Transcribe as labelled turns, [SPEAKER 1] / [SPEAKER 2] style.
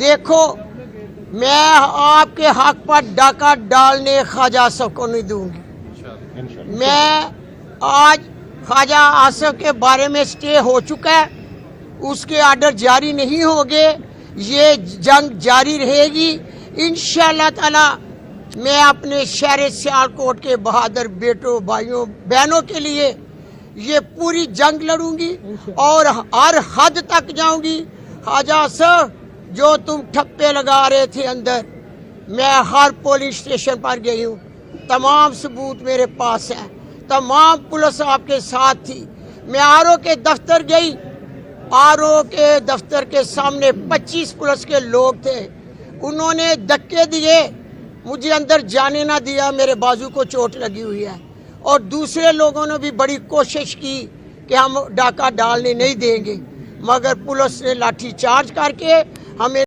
[SPEAKER 1] देखो मैं आपके हक पर डाका डालने ख्वाजा आसिफ को नहीं दूंगी। मैं आज ख्वाजा आसिफ के बारे में स्टे हो चुका है, उसके आर्डर जारी नहीं होंगे, ये जंग जारी रहेगी इंशाअल्लाह ताला। मैं अपने शहर सियालकोट के बहादुर बेटों भाइयों बहनों के लिए ये पूरी जंग लड़ूंगी और हर हद तक जाऊंगी। ख्वाजा आसिफ जो तुम ठप्पे लगा रहे थे अंदर, मैं हर पुलिस स्टेशन पर गई हूँ, तमाम सबूत मेरे पास हैं, तमाम पुलिस आपके साथ थी। मैं आरओ के दफ्तर गई, आरओ के दफ्तर के सामने 25 पुलिस के लोग थे, उन्होंने धक्के दिए, मुझे अंदर जाने ना दिया, मेरे बाजू को चोट लगी हुई है। और दूसरे लोगों ने भी बड़ी कोशिश की कि हम डाका डालने नहीं देंगे, मगर पुलिस ने लाठी चार्ज करके हमें